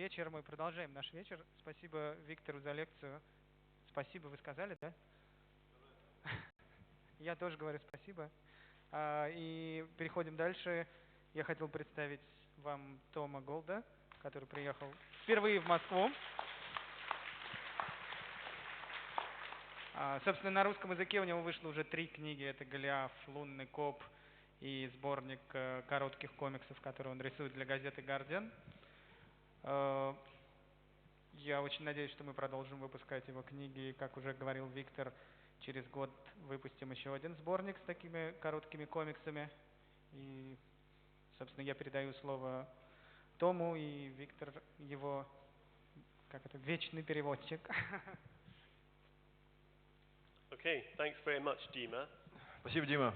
вечер. Мы продолжаем наш вечер. Спасибо Виктору за лекцию. Спасибо, вы сказали, да? Я тоже говорю спасибо. И переходим дальше. Я хотел представить вам Тома Голда, который приехал впервые в Москву. Собственно, на русском языке у него вышло уже 3 книги. Это «Голиаф», «Лунный коп» и сборник коротких комиксов, которые он рисует для газеты «Гардиан». Я очень надеюсь, что мы продолжим выпускать его книги. Как уже говорил Виктор, через год выпустим еще один сборник с такими короткими комиксами. И, собственно, я передаю слово Тому, и Виктор его, вечный переводчик. Okay, thanks very much, Dima. Спасибо, Дима.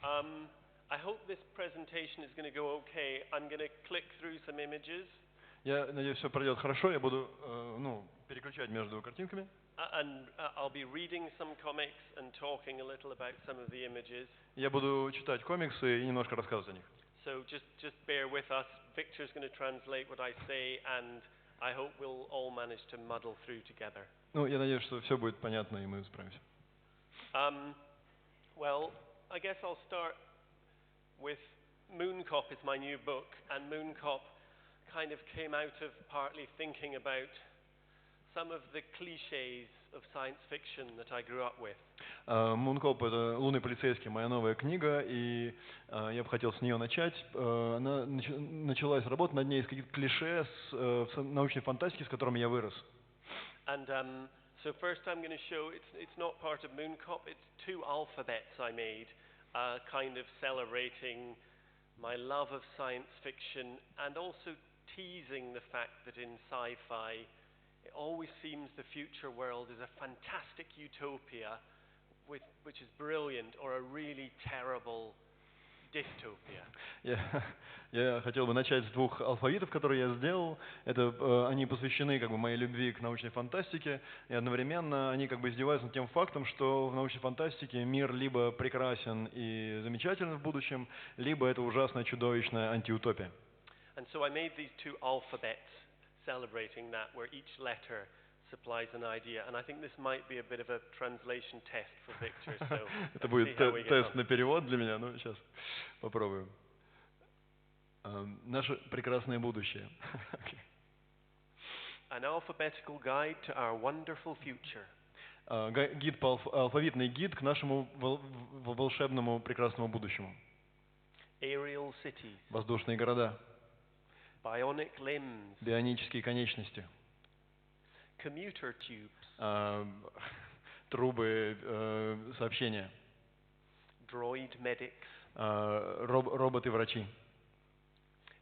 I hope this presentation is going to go okay. I'm going to click through some images. Я надеюсь, все пройдет хорошо. Я буду переключать между картинками. And I'll be reading some comics and talking a little about some of the images. Я буду читать комиксы и немножко рассказывать о них. So just bear with us. Victor's going to translate what I say, and I hope we'll all manage to muddle through together. Я надеюсь, что все будет понятно, и мы справимся. Well, I guess I'll start with Mooncop is my new book, and Mooncop kind of came out of partly thinking about some of the clichés of science fiction that I grew up with. Mooncop — это «Лунный полицейский», моя новая книга, и я бы хотел с нее начать. Она началась работа над ней из каких-то клише с научной фантастики, с которыми я вырос. And so first I'm going to show it's not part of Mooncop. It's 2 alphabets I made, kind of celebrating my love of science fiction and also teasing the fact that in sci-fi it always seems the future world is a fantastic utopia which is brilliant or a really terrible dystopia. Я хотел бы начать с 2 алфавитов, которые я сделал. Они посвящены моей любви к научной фантастике, и одновременно они издеваются над тем фактом, что в научной фантастике мир либо прекрасен и замечателен в будущем, либо это ужасная, чудовищная антиутопия. And so I made these 2 alphabets celebrating that, where each letter supplies an idea, and I think this might be a bit of a translation test for Victor. So это будет тест на перевод для меня, но сейчас попробуем. Наше прекрасное будущее. An alphabetical guide to our wonderful future. Алфавитный гид к нашему волшебному прекрасному будущему. Aerial cities. Воздушные города. Bionic limbs. Бионические конечности. Commuter tubes. Трубы сообщения. Droid medics. Роботы-врачи.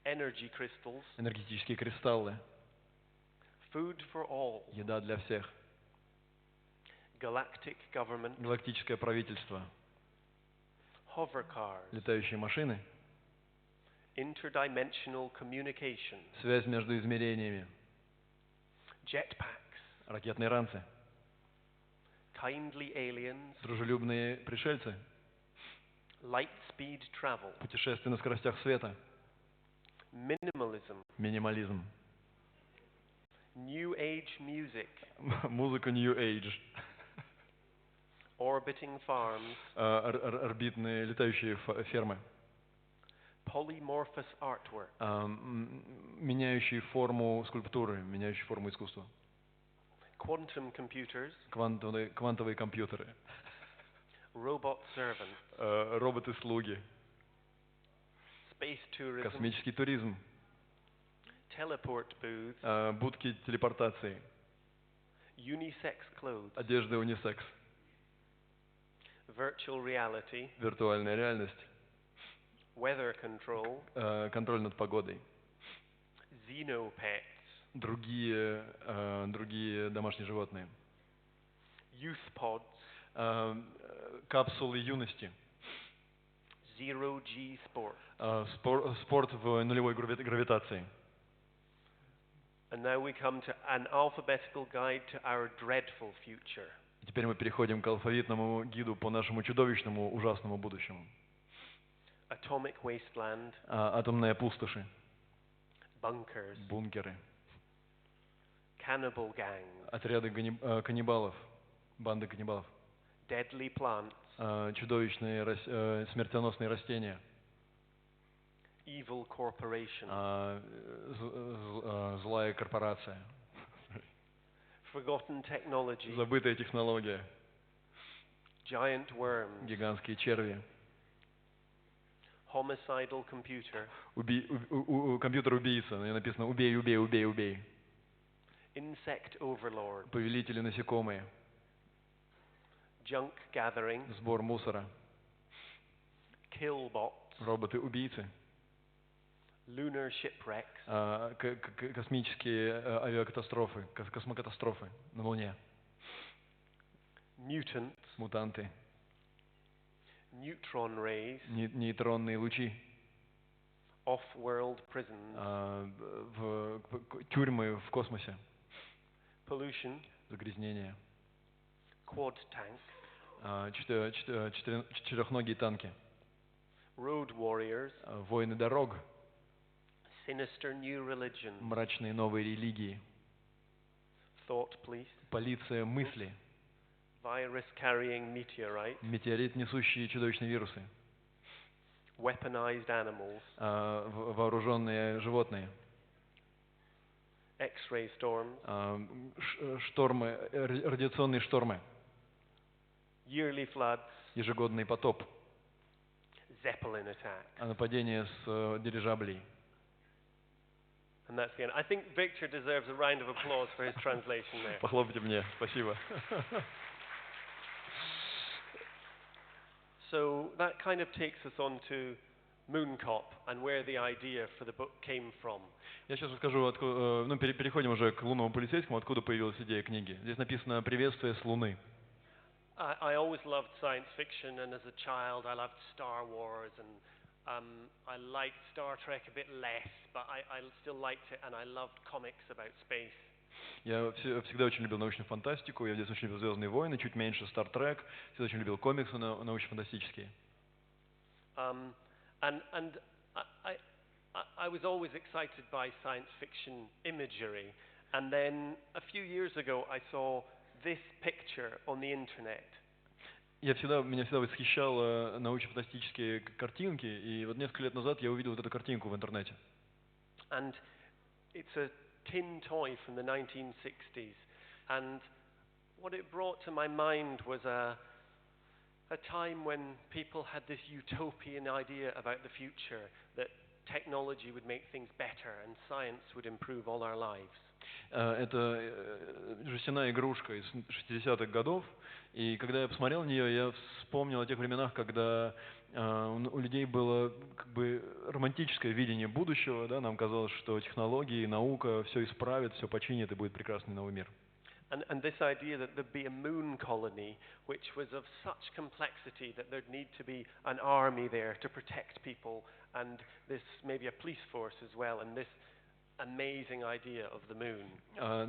Energy crystals. Энергетические кристаллы. Food for all. Еда для всех. Galactic government. Галактическое правительство. Hover cars. Летающие машины. Interdimensional communication. Связь между измерениями. Jetpacks. Ракетные ранцы. Kindly aliens. Дружелюбные пришельцы. Light speed travel. Путешествия на скоростях света. Minimalism. Минимализм. New age music. Музыка New Age. Orbiting farms. Орбитные летающие фермы. Polymorphous artwork. Меняющие форму скульптуры, меняющие форму искусства. Quantum computers. Квантовые компьютеры. Robot servants. Роботы-слуги. Space tourism. Космический туризм. Teleport booths. Будки телепортации. Unisex clothes. Одежда унисекс. Virtual reality. Виртуальная реальность. Weather control. Контроль над погодой. Xenopets. Другие домашние животные. Youth pods. Капсулы юности. Zero G sport. Спорт в нулевой гравитации. And now we come to an alphabetical guide to our dreadful future. Теперь мы переходим к алфавитному гиду по нашему чудовищному, ужасному будущему. Atomic wasteland. Атомные пустоши. Bunkers. Бункеры. cannibal gangs, отряды каннибалов, банды каннибалов, deadly plants, чудовищные смертоносные растения, evil corporations, злая корпорация, forgotten technology, забытая технология, giant worms, гигантские черви, homicidal computer, компьютер-убийца, на ней написано «убей, убей, убей, убей», insect overlords, повелители насекомые, junk gathering, сбор мусора, killbots, роботы-убийцы, lunar shipwrecks, космические авиакатастрофы, космокатастрофы на Луне, mutants, мутанты, neutron rays, нейтронные лучи, off-world prisons, тюрьмы в космосе, pollution, загрязнение, quad tank, четырехногие танки, road warriors, воины дорог, sinister new religions, мрачные новые религии, thought police, полиция мысли, virus-carrying meteorites, метеорит, несущие чудовищные вирусы, weaponized animals, вооруженные животные, X-ray storms, штормы, радиационные штормы, yearly floods, ежегодный потоп, Zeppelin attacks. нападение с дирижаблей. And that's the end. I think Victor deserves a round of applause for his translation there. Похлопайте мне, спасибо. So that kind of takes us on to Mooncop and where the idea for the book came from. Я сейчас расскажу, переходим уже к лунному полицейскому, откуда появилась идея книги. Здесь написано «Приветствие с Луны». I always loved science fiction, and as a child I loved Star Wars, and I liked Star Trek a bit less, but I still liked it, and I loved comics about space. Я всегда очень любил научную фантастику, я в детстве очень любил «Звездные войны», чуть меньше «Стар Трек», всегда очень любил комиксы научно-фантастические. And I was always excited by science fiction imagery, and then a few years ago I saw this picture on the internet. Меня всегда восхищало научно-фантастические картинки, и вот несколько лет назад я увидел вот эту картинку в интернете. And it's a tin toy from the 1960s, and what it brought to my mind was a time when people had this utopian idea about the future, that technology would make things better and science would improve all our lives. Это жестяная игрушка из 60-х годов, и когда я посмотрел на нее, я вспомнил о тех временах, когда у людей было как бы романтическое видение будущего, да, нам казалось, что технологии, наука все исправят, все починит и будет прекрасный новый мир. And this idea that there'd be a moon colony, which was of such complexity that there'd need to be an army there to protect people, and this maybe a police force as well, and this amazing idea of the moon.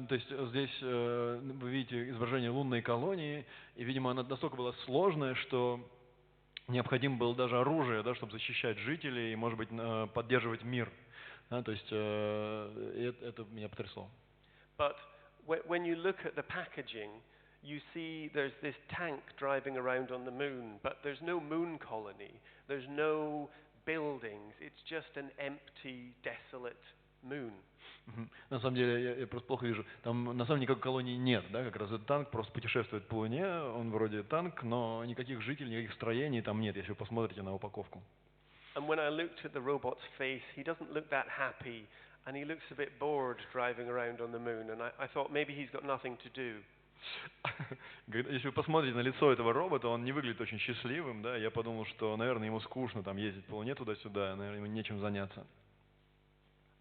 То есть здесь вы видите изображение лунной колонии, и, видимо, она настолько была сложная, что необходимо было даже оружие, да, чтобы защищать жителей и, может быть, поддерживать мир. Да, то есть это меня потрясло. But when you look at the packaging, you see there's this tank driving around on the moon, but there's no moon colony, there's no buildings, it's just an empty, desolate moon. На самом деле, я просто плохо вижу. Там на самом деле никакой колонии нет, да, как раз этот танк просто путешествует по Луне, он вроде танк, но никаких жителей, никаких строений там нет, если вы посмотрите на упаковку. And when I looked at the robot's face, he doesn't look that happy, and he looks a bit bored driving around on the moon, and I thought maybe he's got nothing to do. Если вы посмотрите на лицо этого робота, он не выглядит очень счастливым, да, я подумал, что, наверное, ему скучно там ездить по Луне туда-сюда, наверное, ему нечем заняться.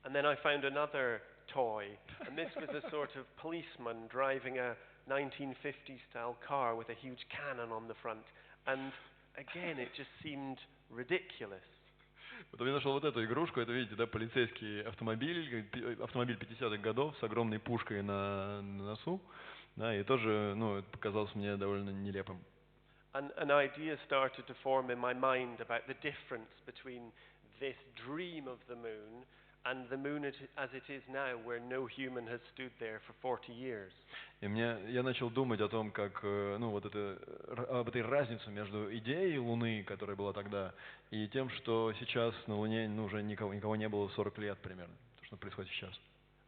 And then I found another toy, and this was a sort of policeman driving a 1950s style car with a huge cannon on the front, and again it just seemed ridiculous. Потом я нашел вот эту игрушку, это, видите, да, полицейский автомобиль 50-х годов с огромной пушкой на носу, да, и тоже, ну, это показалось мне довольно нелепым. And an idea started to form in my mind about the difference between this dream of the moon and the moon as it is now, where no human has stood there for 40 years. И я начал думать о том, как, об этой разнице между идеей Луны, которая была тогда, и тем, что сейчас на Луне уже никого не было 40 лет примерно, то, что происходит сейчас.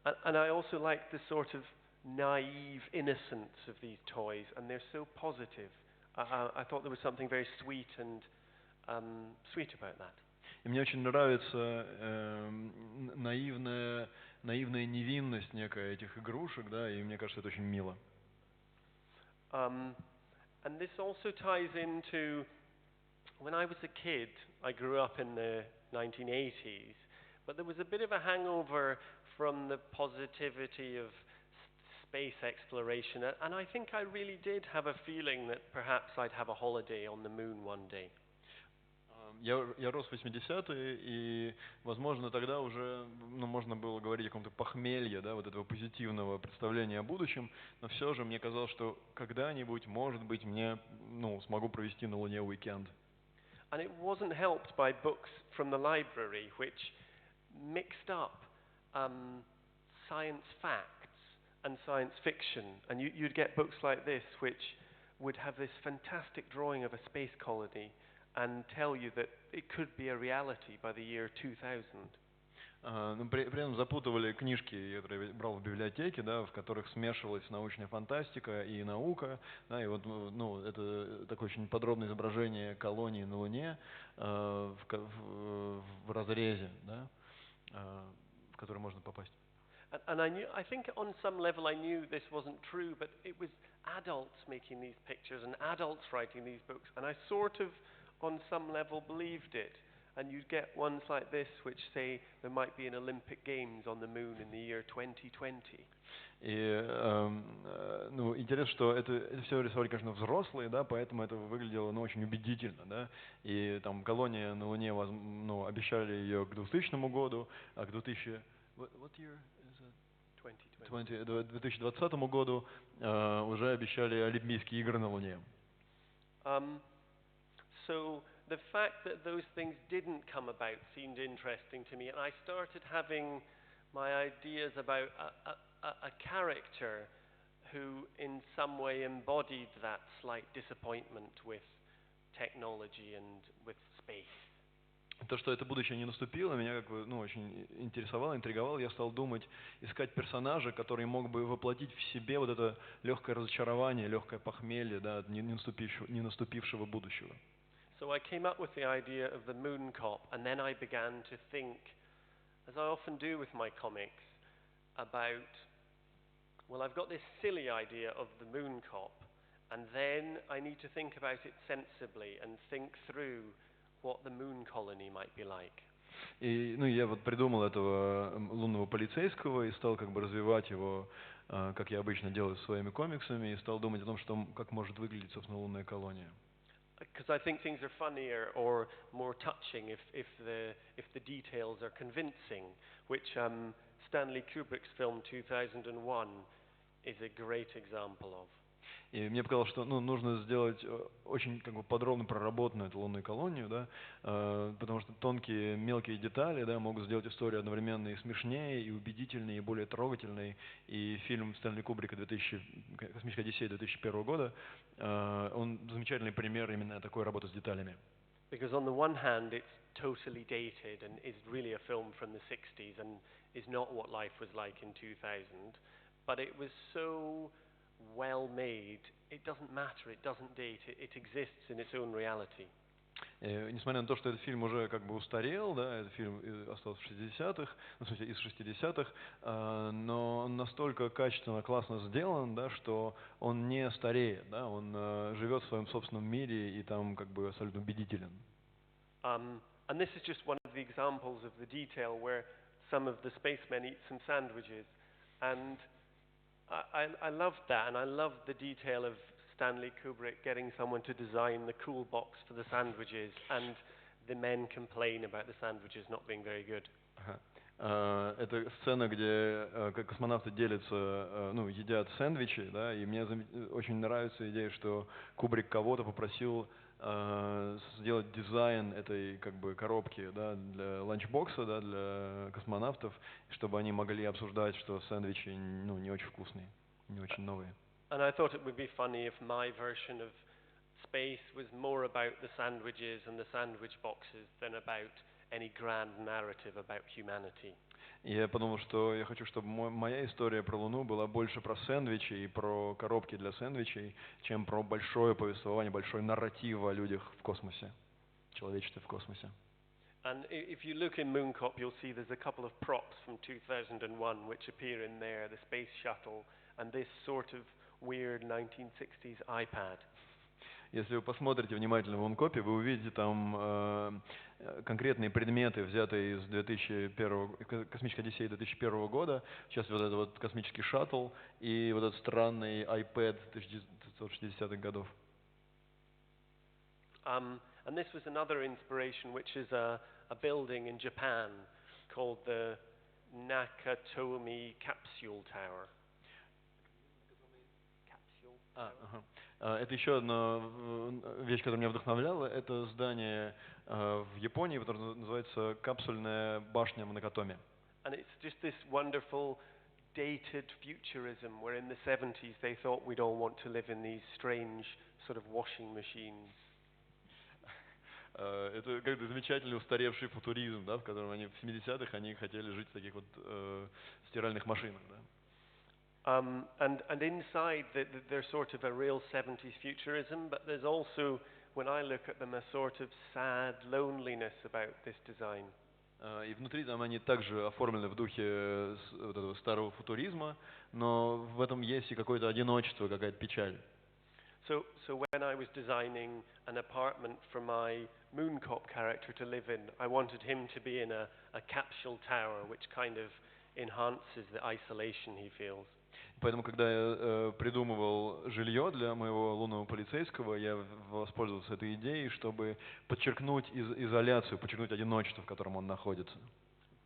And I also like the sort of naive innocence of these toys, and they're so positive. I thought there was something very sweet and sweet about that. И мне очень нравится наивная невинность некая этих игрушек, да, и мне кажется, это очень мило. And this also ties into when I was a kid. I grew up in the 1980s, but there was a bit of a hangover from the positivity of space exploration, and I think I really did have a feeling that perhaps I'd have a holiday on the moon one day. Я рос в 80-е, и, возможно, тогда уже можно было говорить о каком-то похмелье, да, вот этого позитивного представления о будущем, но все же мне казалось, что когда-нибудь, может быть, мне смогу провести на Луне уикенд. And it wasn't helped by books from the library, which mixed up science facts and science fiction, and you'd get books like this, which would have this fantastic drawing of a space colony and tell you that it could be a reality by the year 2000. При этом запутывали книжки, которые я брал в библиотеке, да, в которых смешивалась научная фантастика и наука, да, и вот, это такое очень подробное изображение колонии на Луне в разрезе, да, в который можно попасть. And I think on some level I knew this wasn't true, but it was adults making these pictures and adults writing these books, and I sort of on some level believed it. And you'd get ones like this which say there might be an Olympic Games on the moon in the year 2020. И интересно, что это все рисовали, конечно, взрослые, да, поэтому это выглядело очень убедительно, да. И там колония на Луне, обещали ее к 2000 году, а к 2020 году уже обещали Олимпийские игры на Луне. So the fact that those things didn't come about seemed interesting to me, and I started having my ideas about a character who in some way embodied that slight disappointment with technology and with space. То, что это будущее не наступило, меня очень интересовало, интриговало. Я стал думать, искать персонажа, который мог бы воплотить в себе вот это легкое разочарование, легкое похмелье, да, от не наступившего будущего. So I came up with the idea of the moon cop, and then I began to think, as I often do with my comics, about, well, I've got this silly idea of the moon cop, and then I need to think about it sensibly and think through what the moon colony might be like. И, я вот придумал этого лунного полицейского и стал развивать его, как я обычно делаю своими комиксами, и стал думать о том, как может выглядеть, собственно, лунная колония. Because I think things are funnier or more touching if the details are convincing, which Stanley Kubrick's film 2001 is a great example of. И мне показалось, что нужно сделать очень подробно проработанную эту лунную колонию, да, потому что тонкие, мелкие детали, да, могут сделать историю одновременно и смешнее, и убедительнее, и более трогательной. И фильм Стэнли Кубрика «Космическая Одиссея» 2001 года, он замечательный пример именно такой работы с деталями. Because on the one hand it's totally dated and is really a film from the 60s and is not what life was like in 2000, but it was so well made, it doesn't matter, it doesn't date, it exists in its own reality. Несмотря на то, что этот фильм уже устарел, да, этот фильм остался в 60-х, в смысле из 60-х, но он настолько качественно, классно сделан, да, что он не стареет, да, он живет в своем собственном мире и там абсолютно убедителен. And this is just one of the examples of the detail where some of the spacemen eat some sandwiches, and I loved that, and I loved the detail of Stanley Kubrick getting someone to design the cool box for the sandwiches, and the men complain about the sandwiches not being very good. Это сцена, где космонавты делятся, едят сэндвичи, да, и мне очень нравится идея, что Кубрик кого-то попросил сделать дизайн этой как бы коробки, да, для ланчбокса, да, для космонавтов, чтобы они могли обсуждать, что сэндвичи, ну, не очень вкусные, не очень новые. And I thought it would be funny if my version of space was more about the sandwiches and the sandwich boxes than about any grand narrative about humanity. И я подумал, что я хочу, чтобы моя история про Луну была больше про сэндвичи и про коробки для сэндвичей, чем про большое повествование, большой нарратив о людях в космосе, человечестве в космосе. And if you look in Mooncop, you'll see there's a couple of props from 2001 which appear in there, the space shuttle and this sort of weird 1960s iPad. Если вы посмотрите внимательно в Mooncope, вы увидите там конкретные предметы, взятые из 2001, космической Одиссеи 2001 года. Сейчас вот этот вот космический шаттл и вот этот странный iPad 1960-х годов. And this was another inspiration, which is a building in Japan called the Nakatomi Capsule Tower. Это еще одна вещь, которая меня вдохновляла. Это здание в Японии, которое называется капсульная башня Накатоми. And it's just this wonderful dated futurism where in the 70s they thought we'd all want to live in these strange sort of washing machines. Это как-то замечательный устаревший футуризм, да, в котором они в 70-х они хотели жить в таких вот стиральных машинах, да. And inside they're sort of a real 70s futurism, but there's also, when I look at them, a sort of sad loneliness about this design. И внутри там они также оформлены в духе вот этого старого футуризма, но в этом есть и какое-то одиночество, какая-то печаль. So when I was designing an apartment for my Mooncop character to live in, I wanted him to be in a capsule tower, which kind of enhances the isolation he feels. Поэтому, когда я придумывал жилье для моего лунного полицейского, я воспользовался этой идеей, чтобы подчеркнуть изоляцию, подчеркнуть одиночество, в котором он находится.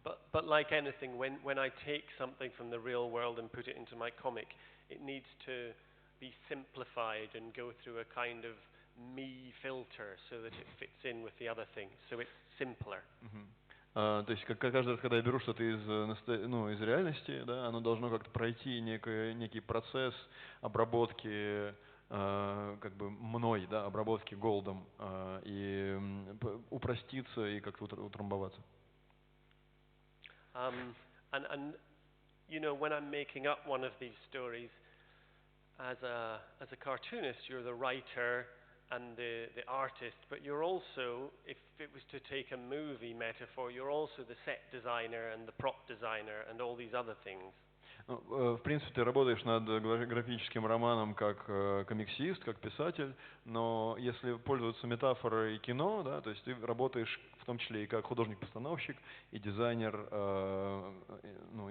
But like anything, when I take something from the real world and put it into my comic, it needs to be simplified and go through a kind of me filter so that it fits in with the other things, so it's simpler. То есть каждый раз, когда я беру что-то из реальности, да, оно должно как-то пройти некий процесс обработки как бы мной, да, обработки голдом и упроститься и как-то утрамбоваться. And you know, when I'm making up one of these stories, as a cartoonist, you're the writer and the artist, but you're also, if it was to take a movie metaphor, you're also the set designer and the prop designer and all these other things. В принципе, ты работаешь над графическим романом как комиксист, как писатель, но если пользоваться метафорой кино, да, то есть ты работаешь в том числе и как художник-постановщик, и дизайнер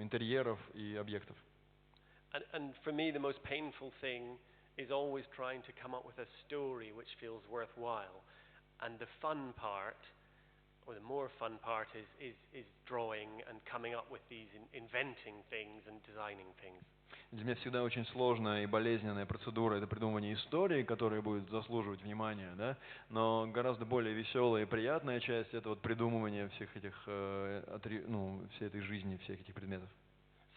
интерьеров и объектов. And for me, the most painful thing is always trying to come up with a story which feels worthwhile. And the fun part, or the more fun part, is drawing and coming up with these, inventing things and designing things. Для меня всегда очень сложная и болезненная процедура — это придумывание истории, которая будет заслуживать внимания, да? Но гораздо более веселая и приятная часть — это вот придумывание всех этих, всей этой жизни, всех этих предметов.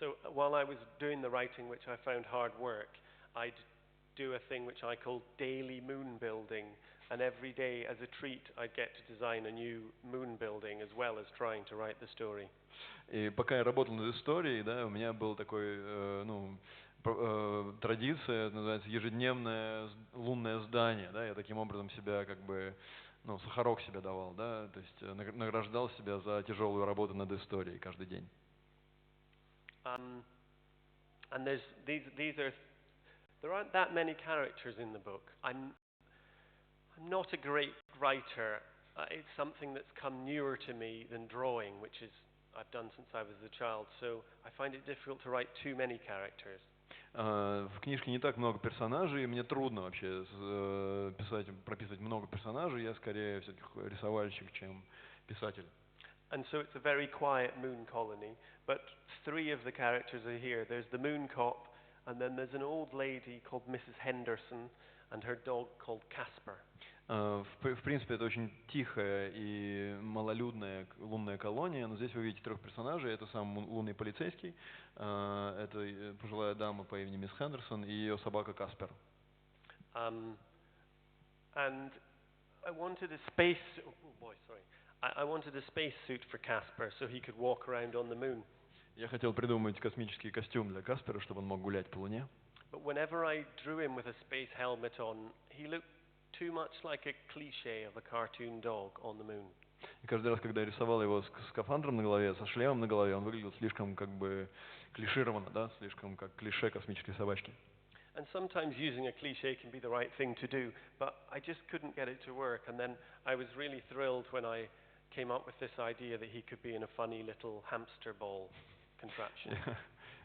So while I was doing the writing, which I found hard work, I'd do a thing which I call daily moon building, and every day as a treat I'd get to design a new moon building as well as trying to write the story. И пока я работал над историей, да, у меня был такой, традиция, называется ежедневное лунное здание, да, я таким образом себя как бы, сахарок себе давал, да, то есть награждал себя за тяжелую работу над историей каждый день. And there aren't that many characters in the book. I'm not a great writer. It's something that's come newer to me than drawing, which is I've done since I was a child. So I find it difficult to write too many characters. В книжке не так много персонажей, мне трудно вообще прописывать много персонажей. Я скорее все-таки рисовальщик, чем писатель. And so it's a very quiet moon colony, but three of the characters are here. There's the moon cop, and then there's an old lady called Mrs. Henderson, and her dog called Casper. В принципе, это очень тихая и малолюдная лунная колония, но здесь вы видите 3 персонажей. Это сам лунный полицейский, это пожилая дама по имени мисс Хендерсон и ее собака Каспер. And I wanted a space. Oh boy, sorry. I wanted a spacesuit for Casper so he could walk around on the moon. Я хотел придумать космический костюм для Каспера, чтобы он мог гулять по Луне. But whenever I drew him with a space helmet on, he looked too much like a cliché of a cartoon dog on the moon. И каждый раз, когда я рисовал его с скафандром на голове, со шлемом на голове, он выглядел слишком как бы клишированно, да, слишком как клише космической собачки. And sometimes using a cliché can be the right thing to do, but I just couldn't get it to work. And then I was really thrilled when I came up with this idea that he could be in a funny little hamster ball contraption.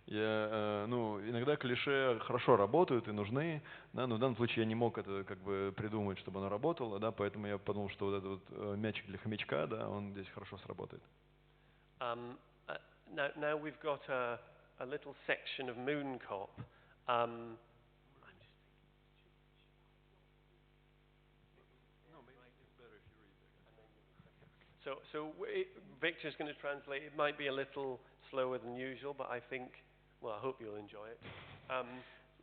Иногда клише хорошо работают и нужны, да, но в данном случае я не мог это как бы придумать, чтобы оно работало, да, поэтому я подумал, что вот этот вот мячик для хомячка, да, он здесь хорошо сработает. Now we've got a little section of Mooncop. Victor's going to translate. It might be a little slower than usual, but I think, well, I hope you'll enjoy it.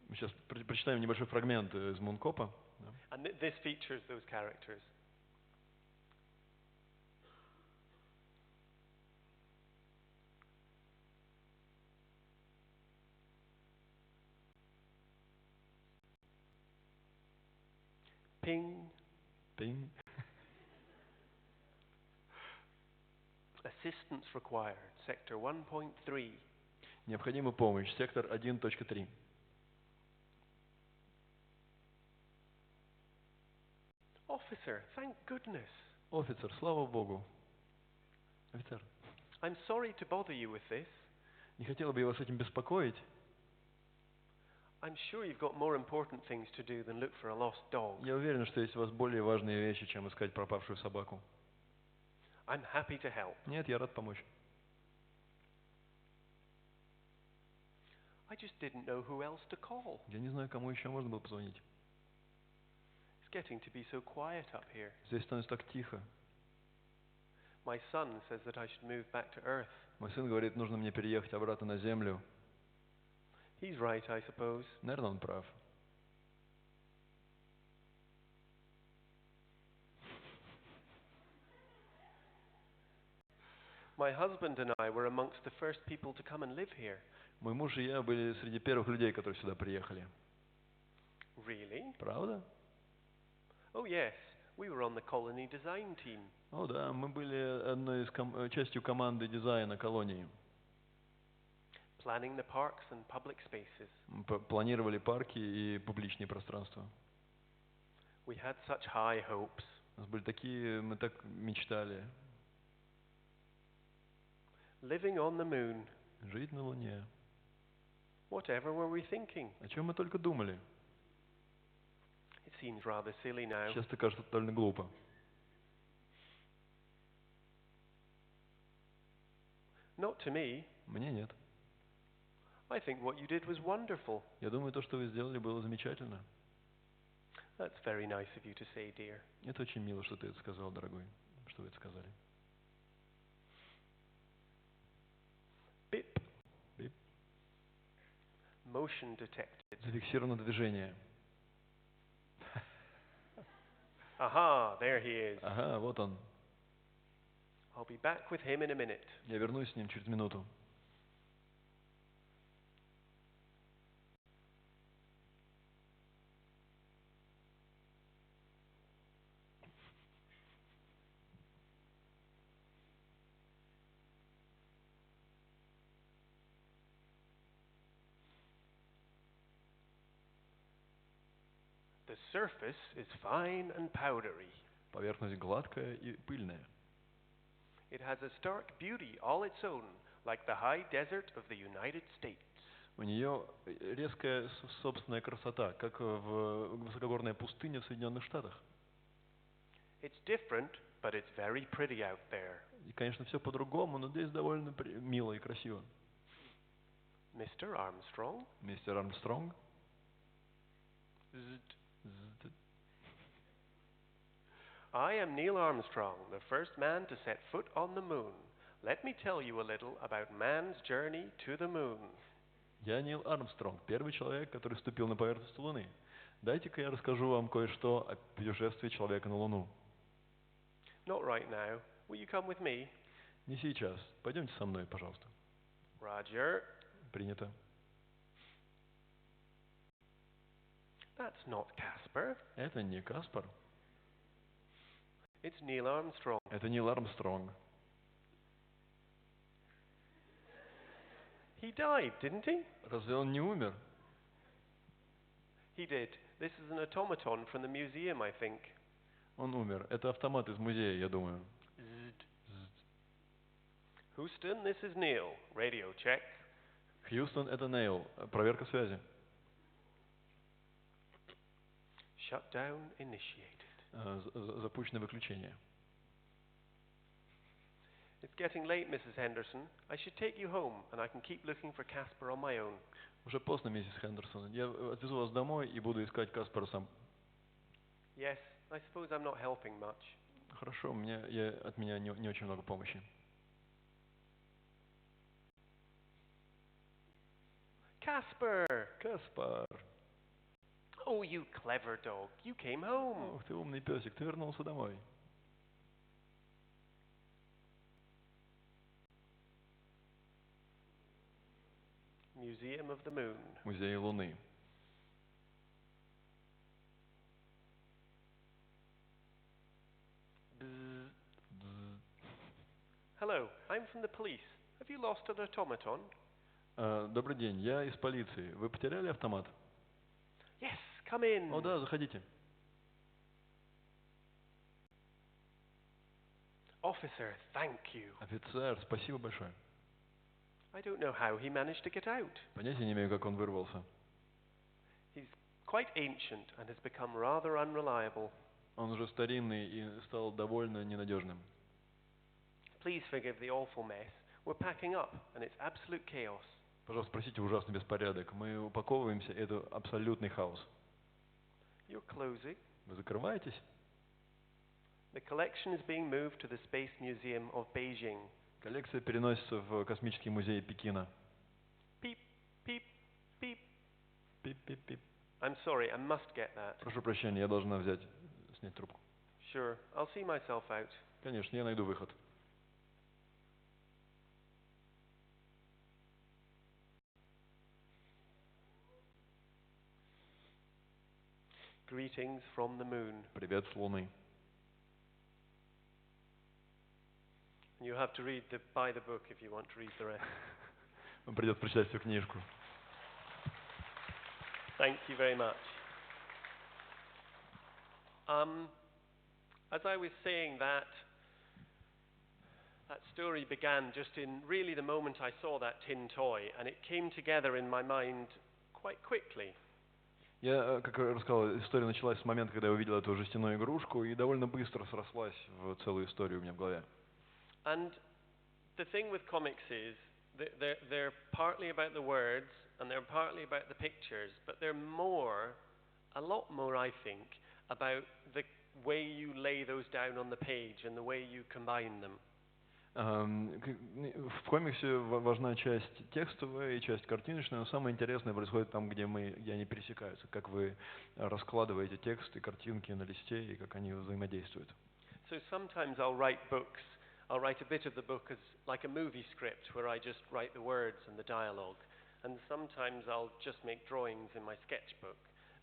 Мы сейчас прочитаем небольшой фрагмент из Мункопа. And this features those characters. Ping. Ping. Assistance required. Sector 1.3. Необходима помощь. Сектор 1.3. Officer, thank goodness. Офицер, слава богу. Офицер. I'm sorry to bother you with this. Не хотела бы я вас этим беспокоить. I'm sure you've got more important things to do than look for a lost dog. Я уверен, что есть у вас более важные вещи, чем искать пропавшую собаку. I'm happy to help. Нет, я рад помочь. I just didn't know who else to call. Я не знаю, кому еще можно было позвонить. It's getting to be so quiet up here. Здесь становится так тихо. My son says that I should move back to Earth. Мой сын говорит, нужно мне переехать обратно на Землю. He's right, I suppose. Наверное, он прав. My husband and I were amongst the first people to come and live here. Мой муж и я были среди первых людей, которые сюда приехали. Really? Правда? Oh yes, we were on the colony design team. О да, мы были одной из частью команды дизайна колонии. Planning the parks and public spaces. Мы планировали парки и публичные пространства. We had such high hopes. У нас были такие, мы так мечтали. Living on the moon. Жить на Луне. Whatever were we thinking? О чем мы только думали. It seems rather silly now. Сейчас это кажется довольно глупо. Not to me. Мне нет. I think what you did was wonderful. Я думаю, то, что вы сделали, было замечательно. That's very nice of you to say, dear. Это очень мило, что ты это сказал, дорогой, что вы это сказали. Bip. Бип. Motion detected. Зафиксировано движение. Aha, there he is. Ага, вот он. I'll be back with him in a minute. Я вернусь с ним через минуту. The surface is fine and powdery. Поверхность гладкая и пыльная. It has a stark beauty all its own, like the high desert of the United States. У нее резкая собственная красота, как в высокогорная пустыня в Соединенных Штатах. It's different, but it's very pretty out there. И, конечно, все по-другому, но здесь довольно мило и красиво. Mr. Armstrong? Мистер Армстронг. I am Neil Armstrong, the first man to set foot on the moon. Let me tell you a little about man's journey to the moon. Я Нил Армстронг, первый человек, который ступил на поверхность Луны. Дайте-ка я расскажу вам кое-что о путешествии человека на Луну. Not right now. Will you come with me? Не сейчас. Пойдемте со мной, пожалуйста. Roger. Принято. That's not Casper. Это не Каспар. It's Neil Armstrong. Это Нил Армстронг. He died, didn't he? Разве он не умер? He did. This is an automaton from the museum, I think. Он умер. Это автомат из музея, я думаю. Houston, this is Neil. Radio check. Хьюстон, это Нейл. Проверка связи. Shutdown initiated. Запущено выключение. It's getting late, Mrs. Henderson. I should take you home, and I can keep looking for Casper on my own. Уже поздно, миссис Хендерсон. Я отвезу вас домой и буду искать Каспара сам. Yes, I suppose I'm not helping much. Хорошо, от меня не очень много помощи. Casper! Каспар! Oh, you clever dog. You came home. Ух ты, умный песик, ты вернулся домой. Museum of the Moon. Музей Луны. Hello, I'm from the police. Have you lost an automaton? Добрый день, я из полиции. Вы потеряли автомат? Yes, come in. О, да, заходите. Officer, thank you. Офицер, спасибо большое. I don't know how he managed to get out. Понятия не имею, как он вырвался. He's quite ancient and has become rather unreliable. Он уже старинный и стал довольно ненадежным. Please forgive the awful mess. We're packing up, and it's absolute chaos. Пожалуйста, простите ужасный беспорядок. Мы упаковываемся, это абсолютный хаос. You're closing. Вы закрываетесь? The collection is being moved to the Space Museum of Beijing. Коллекция переносится в Космический музей Пекина. Beep, beep, beep. Пип-пип-пип. I'm sorry, I must get that. Прошу прощения, я должна снять трубку. Sure, I'll see myself out. Конечно, я найду выход. Greetings from the moon. Привет с Луны. You have to buy the book if you want to read the rest. Вам придется прочитать всю книжку. Thank you very much. As I was saying, that story began just in really the moment I saw that tin toy, and it came together in my mind quite quickly. Я, как рассказал, история началась с момента, когда я увидел эту жестяную игрушку, и довольно быстро срослась в целую историю у меня в голове. And the thing with comics is they're partly about the words and they're partly about the pictures, but they're a lot more, I think, about the way you lay those down on the page and the way you combine them. В комиксе важна часть текстовая и часть картиночная, но самое интересное происходит там, где они пересекаются, как вы раскладываете текст и картинки на листе и как они взаимодействуют. So sometimes I'll write a bit of the book as like a movie script where I just write the words and the dialogue, and sometimes I'll just make drawings in my sketchbook,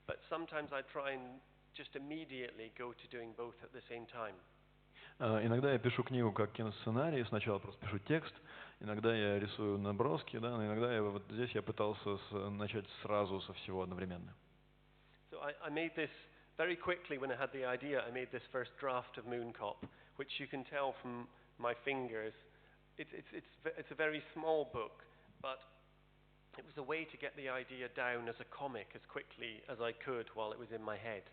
but sometimes I try and just immediately go to doing both at the same time. Иногда я пишу книгу как киносценарий, сначала просто пишу текст, иногда я рисую наброски, да, но иногда вот здесь я пытался начать сразу со всего одновременно. So I made this very quickly when I had the idea. I made this first draft of Mooncop, which you can tell from my fingers. It's a very small book, but it was a way to get the idea down as a comic as quickly as I could while it was in my head.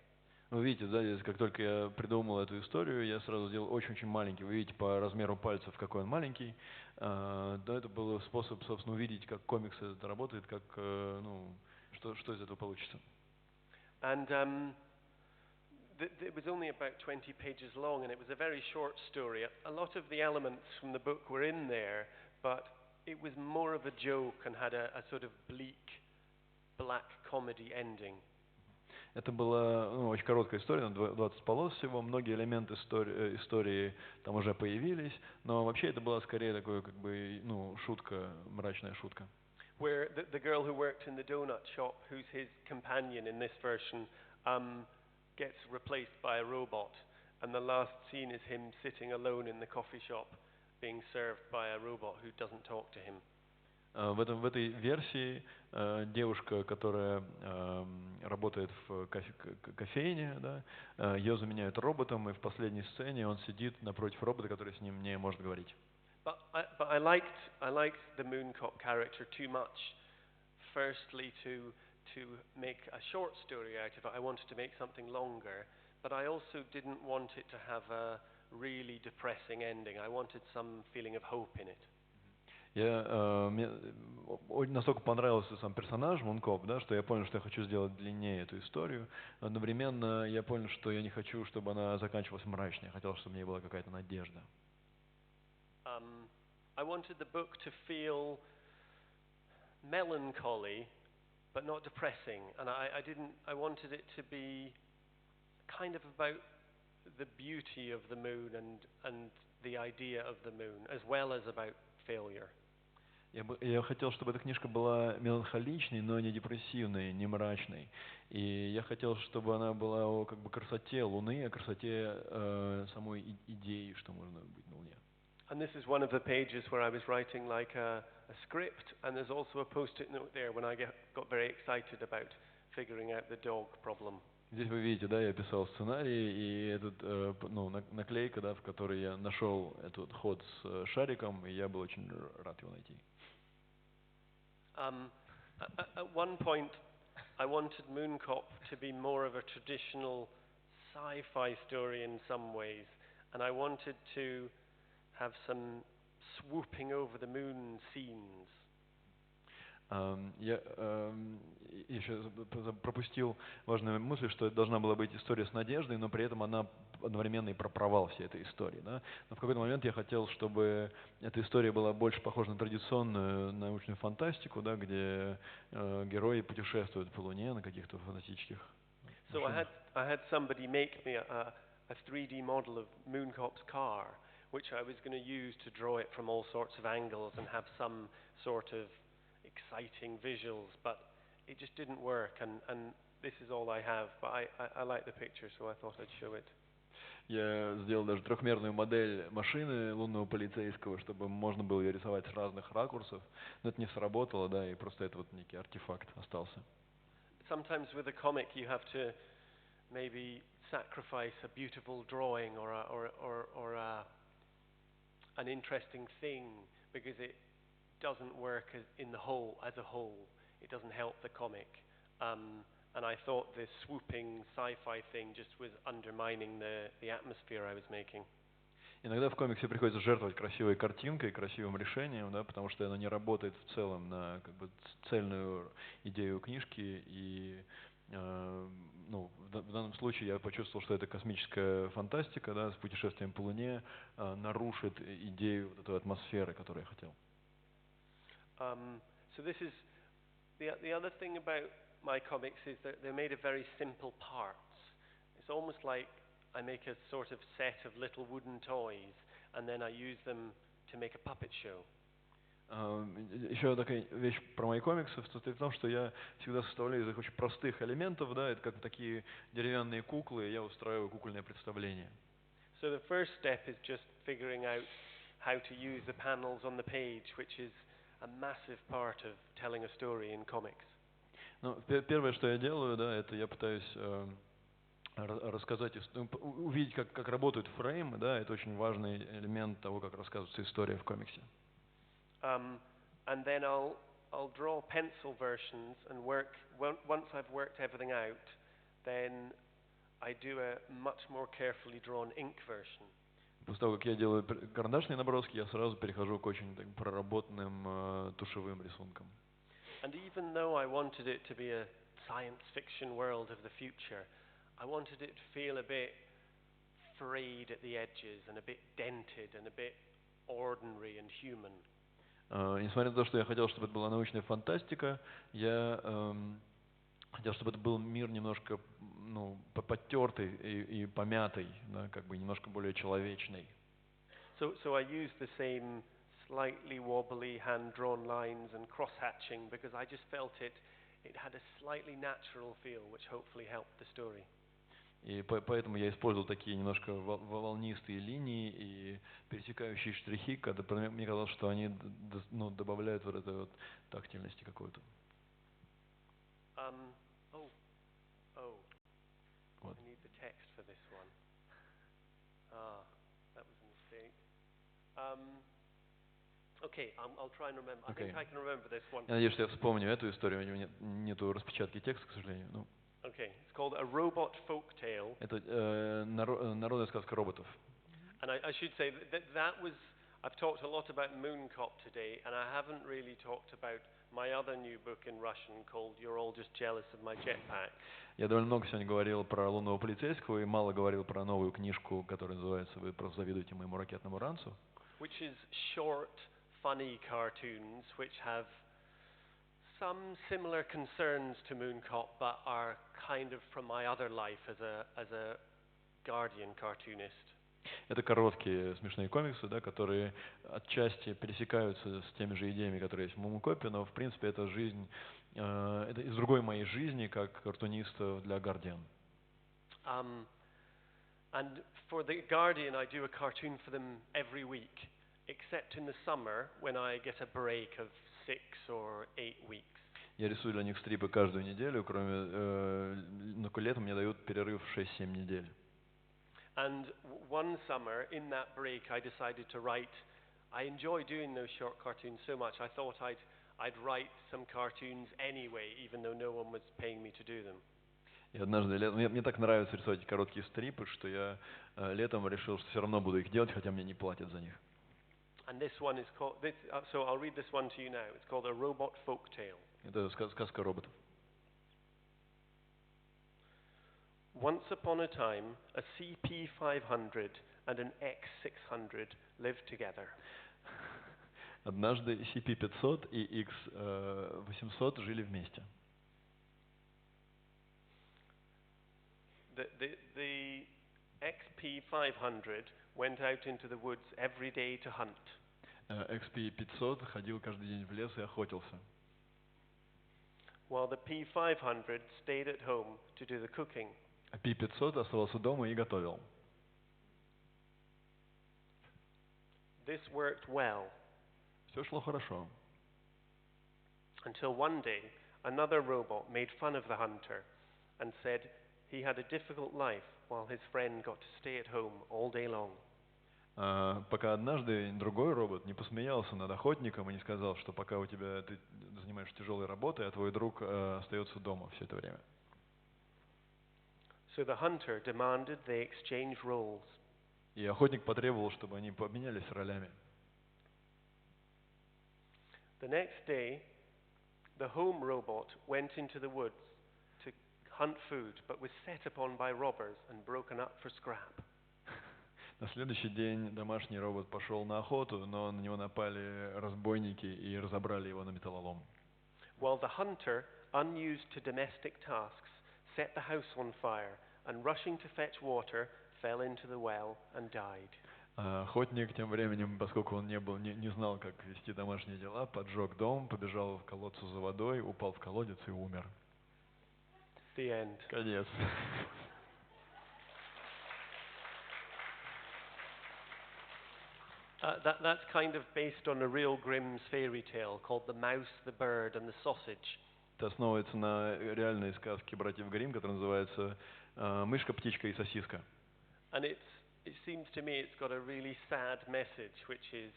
Вы видите, да, здесь как только я придумал эту историю, я сразу сделал очень-очень маленький. Вы видите по размеру пальцев, какой он маленький. Да, это был способ, собственно, увидеть, как комикс это работает, как, что из этого получится. And it was only about 20 pages long, and it was a very short story. A lot of the elements from the book were in there, but it was more of a joke and had a sort of bleak, black comedy ending. Это была очень короткая история, 20 полос всего, многие элементы истории там уже появились, но вообще это была скорее такое, как бы, шутка, мрачная шутка. Where the girl who worked in the donut shop, who's his companion in this version, gets replaced by a robot, and the last scene is him sitting alone in the coffee shop, being served by a robot who doesn't talk to him. В этой версии девушка, которая работает в кофейне, да, ее заменяют роботом, и в последней сцене он сидит напротив робота, который с ним не может говорить. But I liked the Mooncop character too much. Firstly, to make a short story out of it, I wanted to make something longer, but I also didn't want it to have a really depressing ending. I wanted some feeling of hope in it. Мне настолько понравился сам персонаж Мункоп, да, что я понял, что я хочу сделать длиннее эту историю. Одновременно я понял, что я не хочу, чтобы она заканчивалась мрачно. Я хотел, чтобы в ней была какая-то надежда. I wanted the book to feel melancholy, but not depressing, and I wanted it to be kind of about the beauty of the moon and the idea of the moon, as well as about failure. Я хотел, чтобы эта книжка была меланхоличной, но не депрессивной, не мрачной. И я хотел, чтобы она была о как бы красоте Луны, о красоте самой идеи, что можно быть на Луне. And this is one of the pages where I was writing like a script, and there's also a post-it note there when I got very excited about figuring out the dog problem. Здесь вы видите, да, я писал сценарий, и этот, наклейка, да, в которой я нашел этот ход с шариком, и я был очень рад его найти. At one point, I wanted Mooncop to be more of a traditional sci-fi story in some ways, and I wanted to have some swooping over the moon scenes. Я еще пропустил важную мысль, что это должна была быть история с надеждой, но при этом она одновременно и про провал всей этой истории. Да? Но в какой-то момент я хотел, чтобы эта история была больше похожа на традиционную научную фантастику, да, где герои путешествуют по Луне на каких-то фантастических машинах. So I had somebody make me a 3D model of Mooncop's car, which I was going to use to draw it from all sorts of angles and have some sort of exciting visuals, but it just didn't work, and this is all I have, but I like the picture, so I thought I'd show it. Я сделал даже трехмерную модель машины лунного полицейского, чтобы можно было ее рисовать с разных ракурсов, но это не сработало, да, и просто это вот некий артефакт остался. Sometimes with a comic you have to maybe sacrifice a beautiful drawing or an interesting thing because it doesn't work as a whole. It doesn't help the comic. And I thought this swooping sci-fi thing just was undermining the atmosphere I was making. Иногда в комиксе приходится жертвовать красивой картинкой, красивым решением, да, потому что оно не работает в целом на как бы цельную идею книжки. И в данном случае я почувствовал, что эта космическая фантастика, да, с путешествием по Луне нарушит идею вот этой атмосферы, которую я хотел. So this is the other thing about my comics is that they're made of very simple parts. It's almost like I make a sort of set of little wooden toys, and then I use them to make a puppet show. Еще такая вещь про мои комиксы состоит в том, что я всегда составляю из их очень простых элементов, да, это как такие деревянные куклы, и я устраиваю кукольное представление. So the first step is just figuring out how to use the panels on the page, which is a massive part of telling a story in comics. Ну, первое, что я делаю, да, это я пытаюсь рассказать, увидеть, как работают фреймы, да, это очень важный элемент того, как рассказывается история в комиксе. And then I'll draw pencil versions and once I've worked everything out, then I do a much more carefully drawn ink version. После того, как я делаю карандашные наброски, я сразу перехожу к очень проработанным тушевым рисункам. And even though I wanted it to be a science fiction world of the future, I wanted it to feel a bit frayed at the edges and a bit dented and a bit ordinary and human. Несмотря на то, что я хотел, чтобы это была научная фантастика, я хотел, чтобы это был мир немножко, ну, потертый и помятый, да, как бы немножко более человечный. So I used the same slightly wobbly hand-drawn lines and cross-hatching because I just felt it had a slightly natural feel, which hopefully helped the story. И поэтому я использовал такие немножко волнистые линии и пересекающие штрихи, когда мне казалось, что они добавляют вот этой вот тактильности какой-то. I need the text for this one. That was a mistake. Okay, I'll try and remember. I think I can remember this one. Я надеюсь, что я вспомню эту историю. У него нету распечатки текста, к сожалению. Okay, it's called A Robot Folk Tale. Это народная сказка роботов. And I should say that was, I've talked a lot about Mooncop today, and I haven't really talked about my other new book in Russian called You're All Just Jealous of My Jetpack. Я довольно много сегодня говорил про лунного полицейского и мало говорил про новую книжку, которая называется «Вы просто завидуете моему ракетному ранцу». Which is short, funny cartoons which have some similar concerns to Mooncop, but are kind of from my other life as a Guardian cartoonist. Это короткие смешные комиксы, да, которые отчасти пересекаются с теми же идеями, которые есть в Mooncopе, но в принципе это жизнь, это из другой моей жизни, как картуниста для Guardian. And for the Guardian, I do a cartoon for them every week, except in the summer when I get a break of 6 or 8 weeks. Я рисую для них стрипы каждую неделю, кроме летом мне дают перерыв в 6-7 недель. And one summer, in that break, I decided to write. I enjoy doing those short cartoons so much. I thought I'd write some cartoons anyway, even though no one was paying me to do them. И однажды мне так нравится рисовать короткие стрипы, что я летом решил, что все равно буду их делать, хотя мне не платят за них. And this one is called. So I'll read this one to you now. It's called A Robot Folk Tale. Это сказка роботов. Once upon a time, a CP-500 and an X-600 lived together. Однажды CP-500 и X-800 жили вместе. The XP-500 went out into the woods every day to hunt. XP-500 ходил каждый день в лес и охотился. While the P-500 stayed at home to do the cooking. А P-500 оставался дома и готовил. This worked well. Все шло хорошо. Until one day, another robot made fun of the hunter and said he had a difficult life while his friend got to stay at home all day long. Пока однажды другой робот не посмеялся над охотником и не сказал, что пока ты занимаешься тяжелой работой, а твой друг остается дома все это время. So the hunter demanded they exchange roles. И охотник потребовал, чтобы они поменялись ролями. The next day, the home robot went into the woods to hunt food, but was set upon by robbers and broken up for scrap. На следующий день домашний робот пошел на охоту, но на него напали разбойники и разобрали его на металлолом. While the hunter, unused to domestic tasks, set the house on fire and rushing to fetch water, fell into the well and died. Охотник тем временем, поскольку он не знал, как вести домашние дела, поджег дом, побежал в колодцу за водой, упал в колодец и умер. The end. Конец. That's kind of based on a real Grimm's fairy tale called The Mouse, the Bird and the Sausage. Это основывается на реальной сказке братьев Гримм, которая называется «Мышка, птичка и сосиска». And it seems to me it's got a really sad message, which is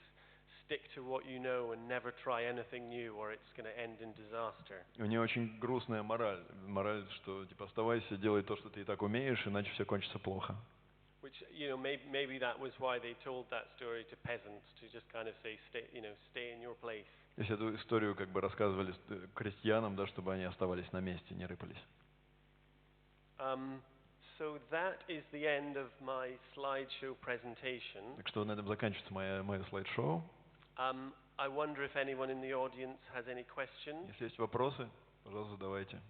stick to what you know and never try anything new, or it's going to end in disaster. У нее очень грустная мораль, что типа оставайся, делай то, что ты и так умеешь, иначе все кончится плохо. Which, you know, maybe that was why they told that story to peasants, to just kind of say, stay in your place. То есть эту историю как бы рассказывали крестьянам, да, чтобы они оставались на месте, не рыпались. So that is the end of my slideshow presentation. Так что на этом заканчивается мое слайд-шоу. I wonder if anyone in the audience has any questions. Если есть вопросы, пожалуйста, задавайте.